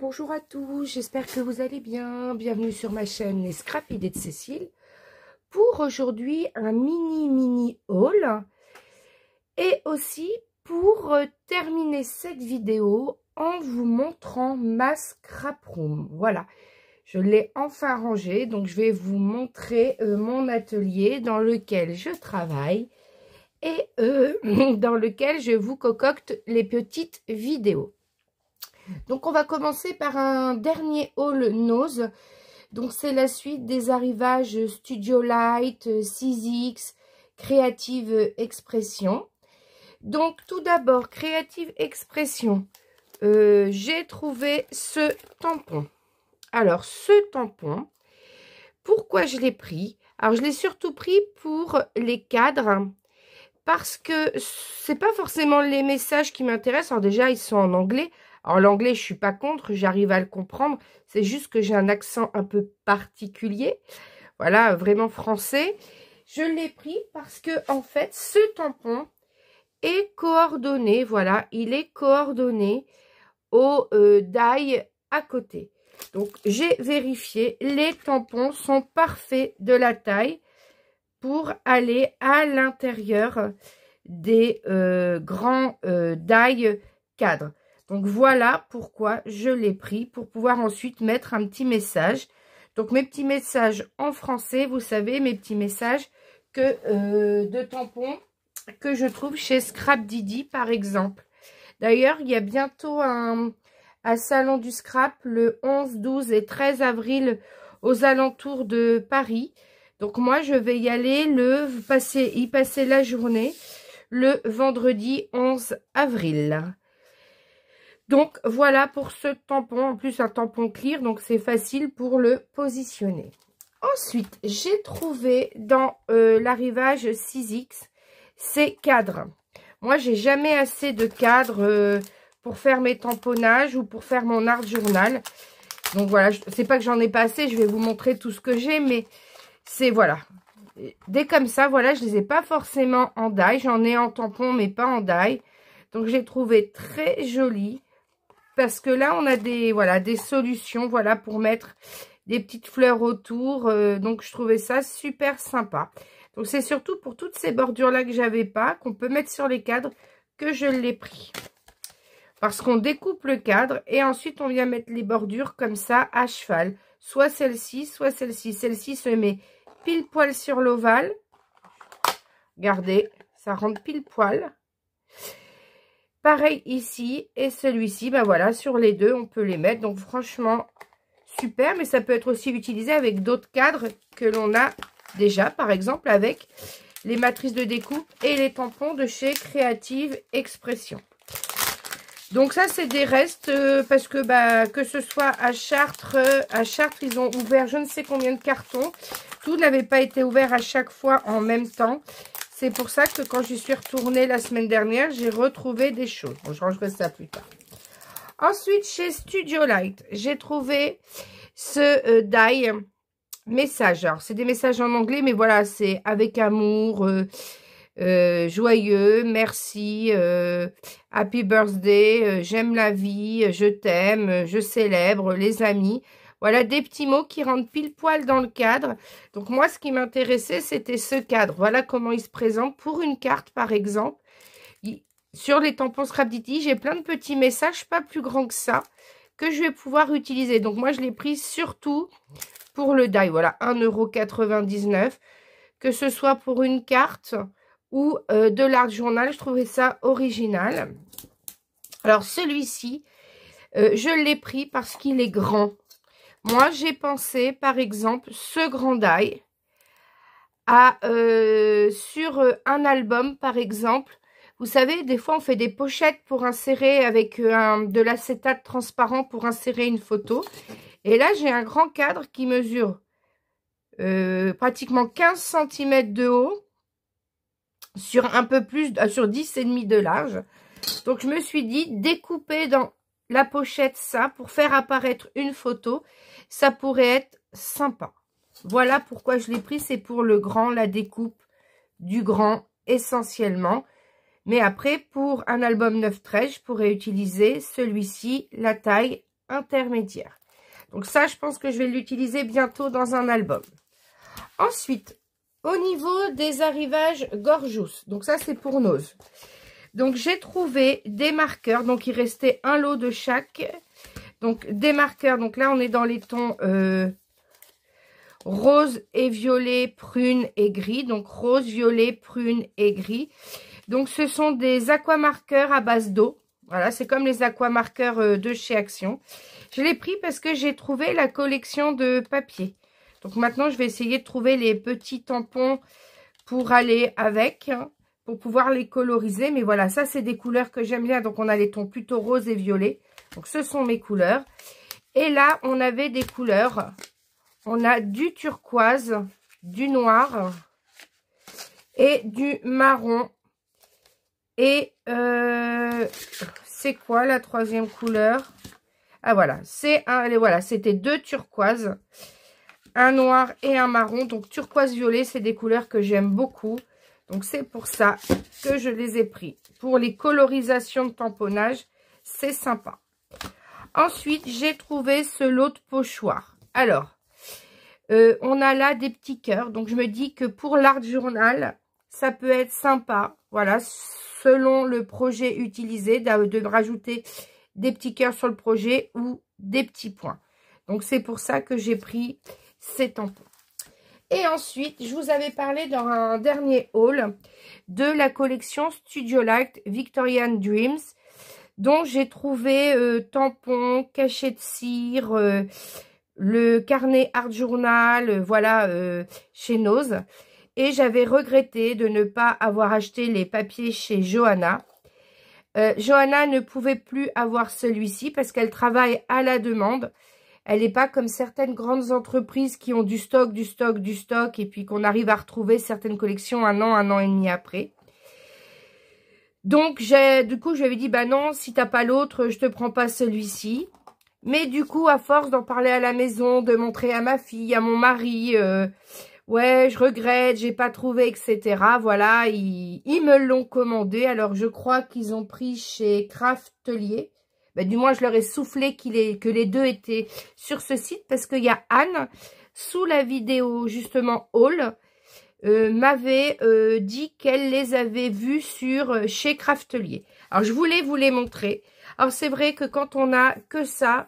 bonjour à tous, j'espère que vous allez bien. Bienvenue sur ma chaîne Les Scrap Idées de Cécile pour aujourd'hui un mini haul et aussi pour terminer cette vidéo en vous montrant ma scrap room. Voilà, je l'ai enfin rangée, donc je vais vous montrer mon atelier dans lequel je travaille et dans lequel je vous concocte les petites vidéos. Donc on va commencer par un dernier haul Nose. Donc c'est la suite des arrivages Studio Light, 6X, Creative Expression. Donc tout d'abord Creative Expression, j'ai trouvé ce tampon. Alors ce tampon, pourquoi je l'ai pris? Alors je l'ai surtout pris pour les cadres, parce que c'est pas forcément les messages qui m'intéressent. Alors déjà ils sont en anglais. Alors l'anglais, je suis pas contre, j'arrive à le comprendre. C'est juste que j'ai un accent un peu particulier. Voilà, vraiment français. Je l'ai pris parce que en fait, ce tampon est coordonné. Voilà, il est coordonné au die à côté. Donc j'ai vérifié, les tampons sont parfaits de la taille pour aller à l'intérieur des grands die cadres. Donc voilà pourquoi je l'ai pris, pour pouvoir ensuite mettre un petit message. Donc mes petits messages en français, vous savez, mes petits messages de tampons que je trouve chez Scrap Didi par exemple. D'ailleurs, il y a bientôt un salon du scrap le 11, 12 et 13 avril aux alentours de Paris. Donc moi je vais y aller y passer la journée le vendredi 11 avril. Donc voilà pour ce tampon, en plus un tampon clear, donc c'est facile pour le positionner. Ensuite, j'ai trouvé dans l'arrivage 6X ces cadres. Moi, j'ai jamais assez de cadres pour faire mes tamponnages ou pour faire mon art journal. Donc voilà, c'est pas que j'en ai pas assez, je vais vous montrer tout ce que j'ai, mais c'est voilà. Dès comme ça, voilà, je les ai pas forcément en die, j'en ai en tampon mais pas en die. Donc j'ai trouvé très joli. Parce que là, on a des solutions, voilà, pour mettre des petites fleurs autour. Donc, je trouvais ça super sympa. Donc, c'est surtout pour toutes ces bordures-là que j'avais pas, qu'on peut mettre sur les cadres, que je l'ai pris. Parce qu'on découpe le cadre et ensuite, on vient mettre les bordures comme ça, à cheval. Soit celle-ci, soit celle-ci. Celle-ci se met pile poil sur l'ovale. Regardez, ça rentre pile poil. Pareil ici et celui-ci, ben voilà, sur les deux, on peut les mettre. Donc franchement, super. Mais ça peut être aussi utilisé avec d'autres cadres que l'on a déjà. Par exemple, avec les matrices de découpe et les tampons de chez Creative Expression. Donc ça, c'est des restes parce que que ce soit à Chartres, ils ont ouvert je ne sais combien de cartons. Tout n'avait pas été ouvert à chaque fois en même temps. C'est pour ça que quand j'y suis retournée la semaine dernière, j'ai retrouvé des choses. Bon, je rangerai ça plus tard. Ensuite, chez Studio Light, j'ai trouvé ce die message. Alors, c'est des messages en anglais, mais voilà, c'est avec amour, joyeux, merci, happy birthday, j'aime la vie, je t'aime, je célèbre, les amis. Voilà, des petits mots qui rentrent pile poil dans le cadre. Donc, moi, ce qui m'intéressait, c'était ce cadre. Voilà comment il se présente pour une carte, par exemple. Sur les tampons Scrap Didi, j'ai plein de petits messages, pas plus grands que ça, que je vais pouvoir utiliser. Donc, moi, je l'ai pris surtout pour le die. Voilà, 1,99 €. Que ce soit pour une carte ou de l'art journal, je trouvais ça original. Alors, celui-ci, je l'ai pris parce qu'il est grand. Moi, j'ai pensé, par exemple, ce grand die sur un album, par exemple. Vous savez, des fois, on fait des pochettes pour insérer avec de l'acétate transparent pour insérer une photo. Et là, j'ai un grand cadre qui mesure pratiquement 15 cm de haut sur un peu plus, sur 10,5 de large. Donc, je me suis dit, découper dans la pochette ça pour faire apparaître une photo, ça pourrait être sympa. Voilà pourquoi je l'ai pris, c'est pour le grand, la découpe du grand essentiellement. Mais après, pour un album 9-13, je pourrais utiliser celui-ci, la taille intermédiaire. Donc ça, je pense que je vais l'utiliser bientôt dans un album. Ensuite, au niveau des arrivages Gorgeous, donc ça c'est pour Nose. Donc j'ai trouvé des marqueurs, donc il restait un lot de chaque. Donc des marqueurs, donc là on est dans les tons rose et violet, prune et gris. Donc rose, violet, prune et gris. Donc ce sont des aquamarqueurs à base d'eau. Voilà, c'est comme les aquamarqueurs de chez Action. Je l'ai pris parce que j'ai trouvé la collection de papier. Donc maintenant, je vais essayer de trouver les petits tampons pour aller avec, hein, pour pouvoir les coloriser. Mais voilà, ça, c'est des couleurs que j'aime bien. Donc on a les tons plutôt rose et violet. Donc ce sont mes couleurs. Et là, on avait des couleurs. On a du turquoise, du noir et du marron. Et c'est quoi la troisième couleur? Ah voilà, voilà, c'était deux turquoises, un noir et un marron. Donc turquoise violet, c'est des couleurs que j'aime beaucoup. Donc c'est pour ça que je les ai pris. Pour les colorisations de tamponnage, c'est sympa. Ensuite, j'ai trouvé ce lot de pochoirs. Alors, on a là des petits cœurs. Donc je me dis que pour l'art journal, ça peut être sympa. Voilà, selon le projet utilisé, de rajouter des petits cœurs sur le projet ou des petits points. Donc c'est pour ça que j'ai pris ces tampons. Et ensuite, je vous avais parlé dans un dernier haul de la collection Studio Light Victorian Dreams, dont j'ai trouvé tampons, cachets de cire, le carnet art journal, voilà, chez Nose. Et j'avais regretté de ne pas avoir acheté les papiers chez Johanna. Johanna ne pouvait plus avoir celui-ci parce qu'elle travaille à la demande. Elle n'est pas comme certaines grandes entreprises qui ont du stock, et puis qu'on arrive à retrouver certaines collections un an et demi après. Donc, du coup, je lui avais dit, bah non, si t'as pas l'autre, je te prends pas celui-ci. Mais du coup, à force d'en parler à la maison, de montrer à ma fille, à mon mari, ouais, je regrette, j'ai pas trouvé, etc. Voilà, ils me l'ont commandé. Alors, je crois qu'ils ont pris chez Craftelier. Ben, du moins, je leur ai soufflé que les deux étaient sur ce site parce qu'il y a Anne, sous la vidéo, justement, haul, m'avait dit qu'elle les avait vus chez Craftelier. Alors, je voulais vous les montrer. Alors, c'est vrai que quand on a que ça,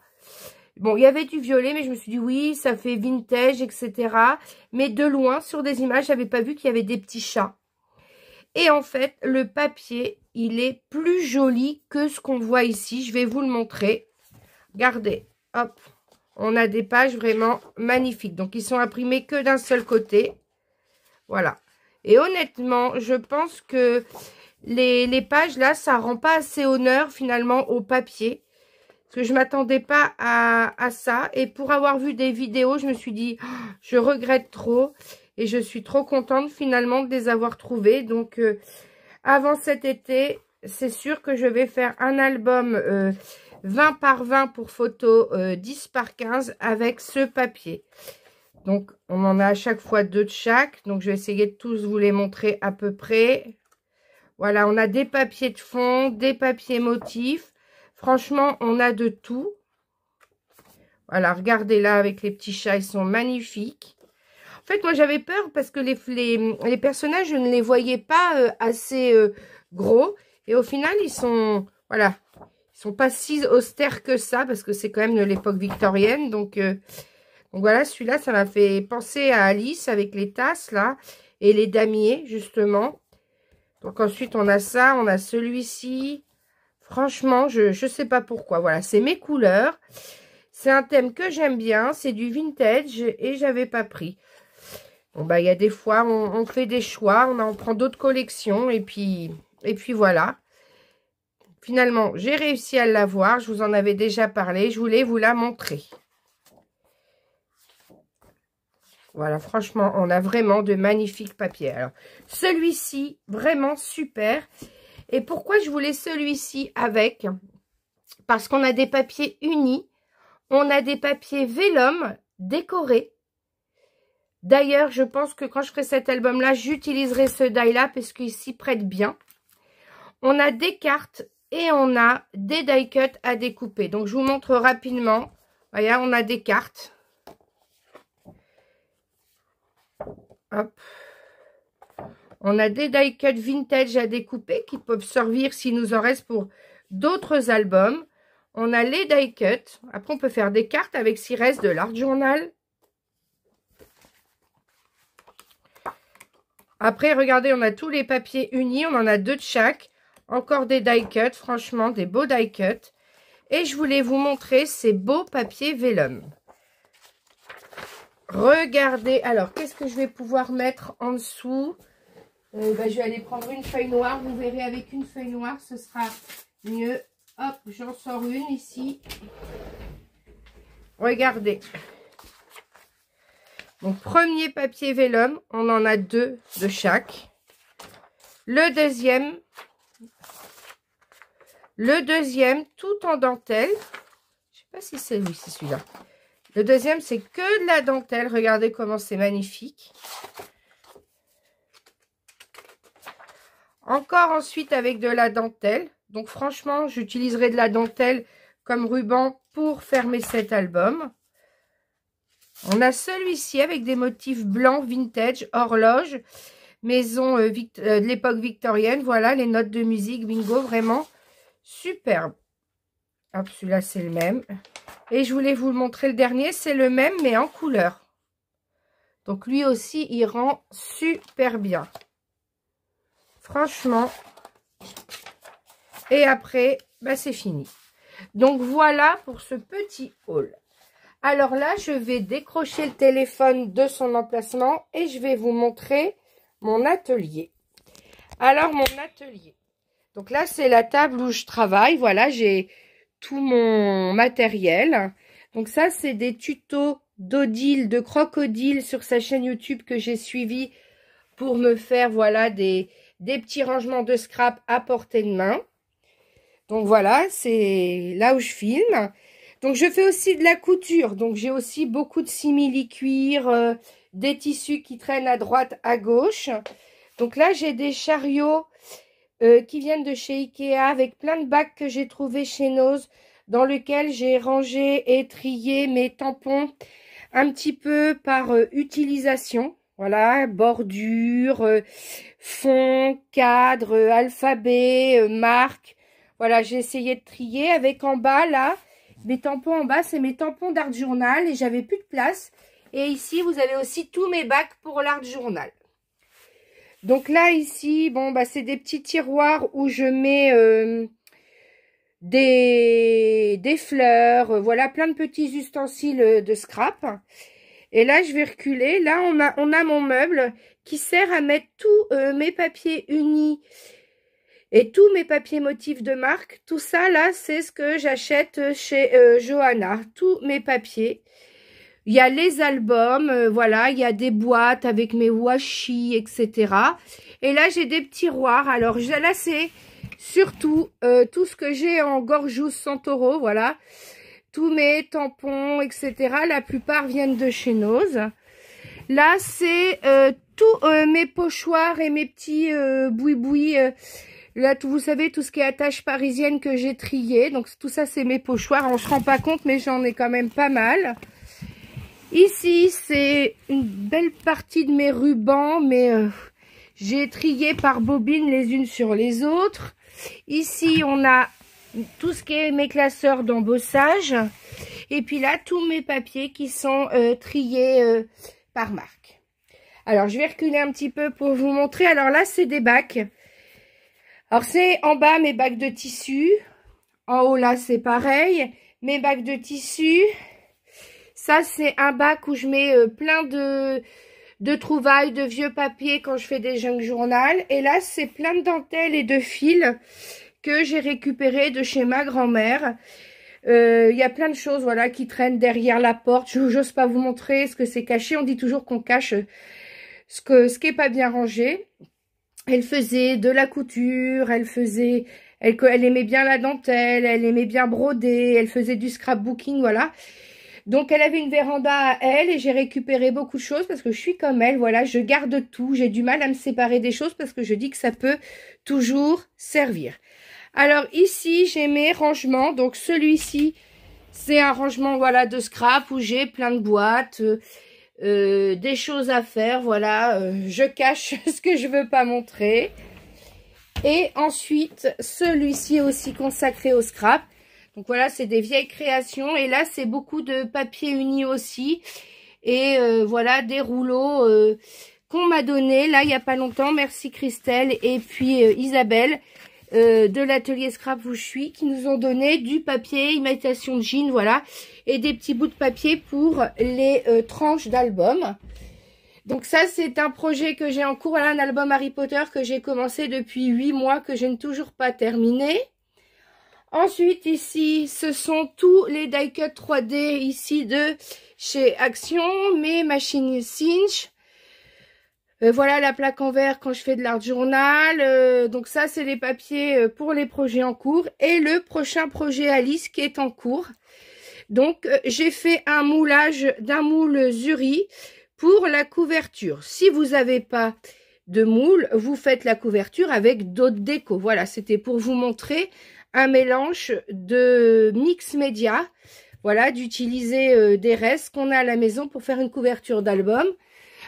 bon, il y avait du violet, mais je me suis dit, oui, ça fait vintage, etc. Mais de loin, sur des images, j'avais pas vu qu'il y avait des petits chats. Et en fait, le papier, il est plus joli que ce qu'on voit ici. Je vais vous le montrer. Regardez, hop, on a des pages vraiment magnifiques. Donc, ils sont imprimés que d'un seul côté. Voilà. Et honnêtement, je pense que les pages, là, ça rend pas assez honneur, finalement, au papier. Parce que je ne m'attendais pas à ça. Et pour avoir vu des vidéos, je me suis dit, oh, je regrette trop. Et je suis trop contente finalement de les avoir trouvés. Donc, avant cet été, c'est sûr que je vais faire un album 20 par 20 pour photo, 10 par 15 avec ce papier. Donc, on en a à chaque fois deux de chaque. Donc, je vais essayer de tous vous les montrer à peu près. Voilà, on a des papiers de fond, des papiers motifs. Franchement, on a de tout. Voilà, regardez là avec les petits chats, ils sont magnifiques. En fait, moi, j'avais peur parce que les personnages, je ne les voyais pas assez gros. Et au final, ils sont, voilà, ils sont pas si austères que ça parce que c'est quand même de l'époque victorienne. Donc voilà, celui-là, ça m'a fait penser à Alice avec les tasses, là, et les damiers, justement. Donc ensuite, on a ça, on a celui-ci. Franchement, je ne sais pas pourquoi. Voilà, c'est mes couleurs. C'est un thème que j'aime bien. C'est du vintage et j'avais pas pris. Bon, bah, il y a des fois, on fait des choix. On prend d'autres collections. Et puis voilà. Finalement, j'ai réussi à l'avoir. Je vous en avais déjà parlé. Je voulais vous la montrer. Voilà, franchement, on a vraiment de magnifiques papiers. Alors, celui-ci, vraiment super. Et pourquoi je voulais celui-ci avec? Parce qu'on a des papiers unis. On a des papiers vélum décorés. D'ailleurs, je pense que quand je ferai cet album-là, j'utiliserai ce die-là parce qu'il s'y prête bien. On a des cartes Et on a des die cuts à découper. Donc, je vous montre rapidement. Voyez, on a des cartes. Hop. On a des die cuts vintage à découper qui peuvent servir s'il nous en reste pour d'autres albums. On a les die cuts. Après, on peut faire des cartes avec s'il reste de l'art journal. Après, regardez, on a tous les papiers unis. On en a 2 de chaque. Encore des die cuts. Franchement, des beaux die cuts. Et je voulais vous montrer ces beaux papiers vellum. Regardez. Alors, qu'est-ce que je vais pouvoir mettre en dessous? Je vais aller prendre une feuille noire. Vous verrez, avec une feuille noire, ce sera mieux. Hop, j'en sors une ici. Regardez. Mon premier papier vellum, on en a 2 de chaque. Le deuxième, tout en dentelle. Je sais pas si c'est lui, c'est celui-là. Le deuxième, c'est que de la dentelle. Regardez comment c'est magnifique. Encore ensuite avec de la dentelle. Donc franchement, j'utiliserai de la dentelle comme ruban pour fermer cet album. On a celui-ci avec des motifs blancs vintage, horloge, maison de l'époque victorienne. Voilà, les notes de musique, bingo, vraiment superbe. Hop, celui-là, c'est le même. Et je voulais vous le montrer, le dernier, c'est le même, mais en couleur. Donc, lui aussi, il rend super bien. Franchement. Et après, bah, c'est fini. Donc, voilà pour ce petit haul. Alors là, je vais décrocher le téléphone de son emplacement et je vais vous montrer mon atelier. Alors, mon atelier. Donc là, c'est la table où je travaille. Voilà, j'ai tout mon matériel. Donc ça, c'est des tutos d'Odile, de Crocodile sur sa chaîne YouTube que j'ai suivi pour me faire, voilà, des petits rangements de scrap à portée de main. Donc voilà, c'est là où je filme. Donc je fais aussi de la couture. Donc j'ai aussi beaucoup de simili-cuir, des tissus qui traînent à droite, à gauche. Donc là, j'ai des chariots qui viennent de chez Ikea avec plein de bacs que j'ai trouvés chez Nose, dans lequel j'ai rangé et trié mes tampons un petit peu par utilisation. Voilà, bordure, fond, cadre, alphabet, marque. Voilà, j'ai essayé de trier avec en bas, là, mes tampons en bas, c'est mes tampons d'art journal et j'avais plus de place. Et ici, vous avez aussi tous mes bacs pour l'art journal. Donc là, ici, bon, bah, c'est des petits tiroirs où je mets des fleurs, voilà, plein de petits ustensiles de scrap. Et là, je vais reculer. Là, on a mon meuble qui sert à mettre tous mes papiers unis et tous mes papiers motifs de marque. Tout ça, là, c'est ce que j'achète chez Johanna. Tous mes papiers. Il y a les albums, voilà, il y a des boîtes avec mes washi, etc. Et là, j'ai des petits tiroirs. Alors, là, c'est surtout tout ce que j'ai en Gorgeous Santoro, voilà. Tous mes tampons, etc. La plupart viennent de chez Nose. Là, c'est tous mes pochoirs et mes petits boui-boui. Là, vous savez, tout ce qui est attache parisienne que j'ai trié. Donc, tout ça, c'est mes pochoirs. On se rend pas compte, mais j'en ai quand même pas mal. Ici, c'est une belle partie de mes rubans, mais j'ai trié par bobine les unes sur les autres. Ici, on a tout ce qui est mes classeurs d'embossage. Et puis là, tous mes papiers qui sont triés par marque. Alors, je vais reculer un petit peu pour vous montrer. Alors là, c'est des bacs. Alors, c'est en bas mes bacs de tissu. En haut, là, c'est pareil. Mes bacs de tissu. Ça, c'est un bac où je mets plein de trouvailles, de vieux papiers quand je fais des junk journal. Et là, c'est plein de dentelles et de fils que j'ai récupéré de chez ma grand-mère. Il y a plein de choses, voilà, qui traînent derrière la porte. Je n'ose pas vous montrer ce que c'est caché. On dit toujours qu'on cache ce qui est pas bien rangé. Elle faisait de la couture, elle aimait bien la dentelle, elle aimait bien broder, elle faisait du scrapbooking, voilà. Donc, elle avait une véranda à elle et j'ai récupéré beaucoup de choses parce que je suis comme elle. Voilà, je garde tout. J'ai du mal à me séparer des choses parce que je dis que ça peut toujours servir. Alors ici, j'ai mes rangements. Donc celui-ci, c'est un rangement voilà de scrap où j'ai plein de boîtes, des choses à faire. Voilà, je cache ce que je veux pas montrer. Et ensuite, celui-ci est aussi consacré au scrap. Donc voilà, c'est des vieilles créations. Et là, c'est beaucoup de papier uni aussi. Et voilà, des rouleaux qu'on m'a donné là, il n'y a pas longtemps. Merci Christelle et puis Isabelle de l'atelier Scrap où je suis, qui nous ont donné du papier imitation de jean, voilà. Et des petits bouts de papier pour les tranches d'album. Donc ça, c'est un projet que j'ai en cours. Voilà, un album Harry Potter que j'ai commencé depuis 8 mois, que je n'ai toujours pas terminé. Ensuite, ici, ce sont tous les die-cut 3D ici de chez Action, mes machines Cinch. Voilà la plaque en verre quand je fais de l'art journal. Donc ça, c'est les papiers pour les projets en cours. Et le prochain projet Alice qui est en cours. Donc, j'ai fait un moulage d'un moule Zuri pour la couverture. Si vous n'avez pas de moule, vous faites la couverture avec d'autres décos. Voilà, c'était pour vous montrer un mélange de mix média. Voilà, d'utiliser des restes qu'on a à la maison pour faire une couverture d'album.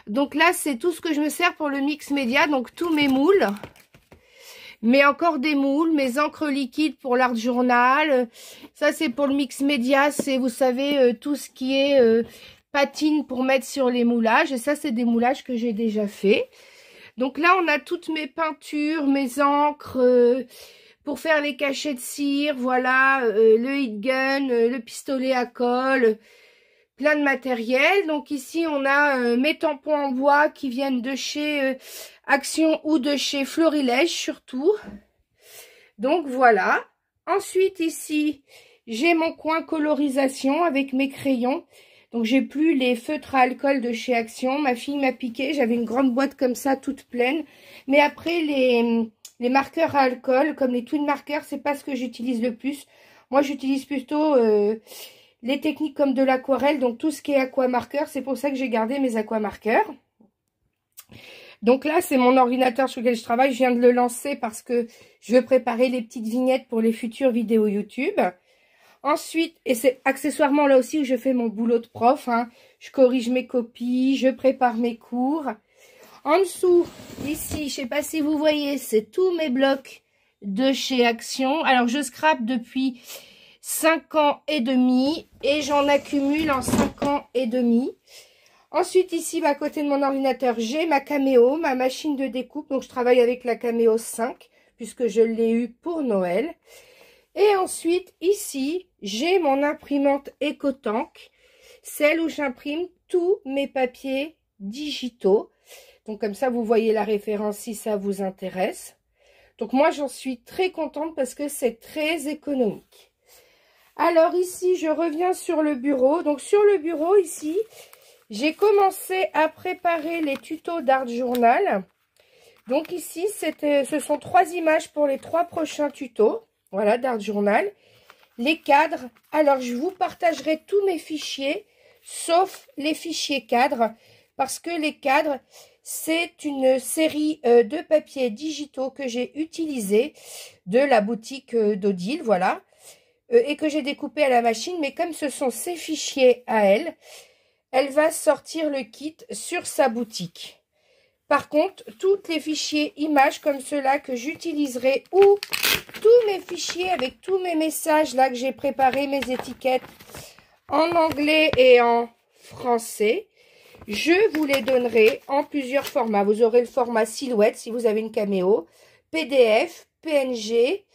Donc là, c'est tout ce que je me sers pour le mix média. Donc tous mes moules, mais encore des moules, mes encres liquides pour l'art journal. Ça, c'est pour le mix média. C'est, vous savez, tout ce qui est patine pour mettre sur les moulages. Et ça, c'est des moulages que j'ai déjà fait. Donc là, on a toutes mes peintures, mes encres pour faire les cachets de cire. Voilà, le heat gun, le pistolet à colle, plein de matériel. Donc ici, on a mes tampons en bois qui viennent de chez Action ou de chez Florilège surtout. Donc voilà. Ensuite, ici, j'ai mon coin colorisation avec mes crayons. Donc, j'ai plus les feutres à alcool de chez Action. Ma fille m'a piqué. J'avais une grande boîte comme ça, toute pleine. Mais après, les marqueurs à alcool, comme les twin markers, c'est pas ce que j'utilise le plus. Moi, j'utilise plutôt les techniques comme de l'aquarelle. Donc, tout ce qui est aquamarqueur, c'est pour ça que j'ai gardé mes aquamarqueurs. Donc là, c'est mon ordinateur sur lequel je travaille. Je viens de le lancer parce que je veux préparer les petites vignettes pour les futures vidéos YouTube. Ensuite, et c'est accessoirement là aussi où je fais mon boulot de prof, hein. Je corrige mes copies, je prépare mes cours. En dessous, ici, je sais pas si vous voyez, c'est tous mes blocs de chez Action. Alors, je scrape depuis 5 ans et demi et j'en accumule en 5 ans et demi. Ensuite, ici, à côté de mon ordinateur, j'ai ma Cameo, ma machine de découpe. Donc, je travaille avec la Cameo 5 puisque je l'ai eu pour Noël. Et ensuite, ici, j'ai mon imprimante EcoTank, celle où j'imprime tous mes papiers digitaux. Donc, comme ça, vous voyez la référence si ça vous intéresse. Donc, moi, j'en suis très contente parce que c'est très économique. Alors, ici, je reviens sur le bureau. Donc, sur le bureau, ici, j'ai commencé à préparer les tutos d'art journal. Donc, ici, ce sont 3 images pour les 3 prochains tutos. Voilà, d'art journal. Les cadres. Alors, je vous partagerai tous mes fichiers, sauf les fichiers cadres, parce que les cadres, c'est une série de papiers digitaux que j'ai utilisés de la boutique d'Odile, voilà, et que j'ai découpé à la machine. Mais comme ce sont ses fichiers à elle, elle va sortir le kit sur sa boutique. Par contre, tous les fichiers images comme ceux-là que j'utiliserai, ou tous mes fichiers avec tous mes messages là que j'ai préparé, mes étiquettes en anglais et en français, je vous les donnerai en plusieurs formats. Vous aurez le format silhouette si vous avez une Cameo, PDF, PNG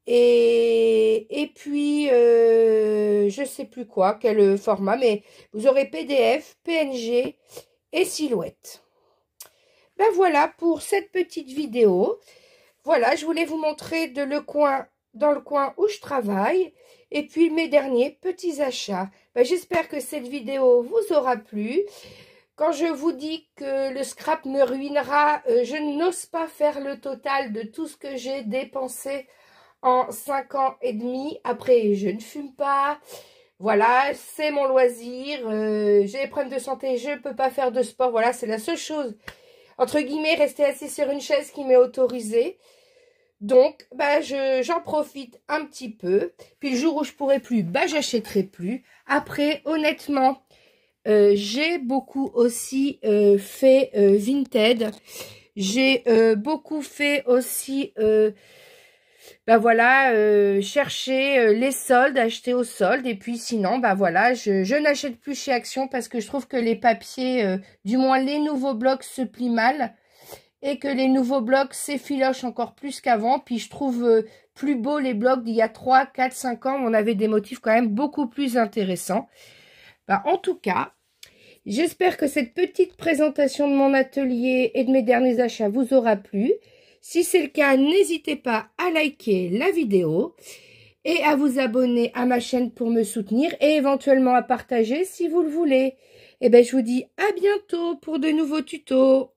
et puis je sais plus quoi, quel format, mais vous aurez PDF, PNG et silhouette. Ben voilà pour cette petite vidéo. Voilà, je voulais vous montrer dans le coin où je travaille. Et puis mes derniers petits achats. Ben, j'espère que cette vidéo vous aura plu. Quand je vous dis que le scrap me ruinera, je n'ose pas faire le total de tout ce que j'ai dépensé en 5 ans et demi. Après, je ne fume pas. Voilà, c'est mon loisir. J'ai des problèmes de santé, je ne peux pas faire de sport. Voilà, c'est la seule chose, entre guillemets, rester assis sur une chaise qui m'est autorisée. Donc, bah, j'en profite un petit peu. Puis le jour où je pourrai plus, bah, j'achèterai plus. Après, honnêtement, j'ai beaucoup aussi fait Vinted. J'ai beaucoup fait aussi, bah voilà, chercher les soldes, acheter aux soldes. Et puis sinon, bah voilà, je n'achète plus chez Action parce que je trouve que les papiers, du moins les nouveaux blocs se plient mal. Et que les nouveaux blocs s'effilochent encore plus qu'avant. Puis je trouve plus beau les blocs d'il y a 3, 4, 5 ans. On avait des motifs quand même beaucoup plus intéressants. Bah, en tout cas, j'espère que cette petite présentation de mon atelier et de mes derniers achats vous aura plu. Si c'est le cas, n'hésitez pas à liker la vidéo et à vous abonner à ma chaîne pour me soutenir et éventuellement à partager si vous le voulez. Et ben, je vous dis à bientôt pour de nouveaux tutos.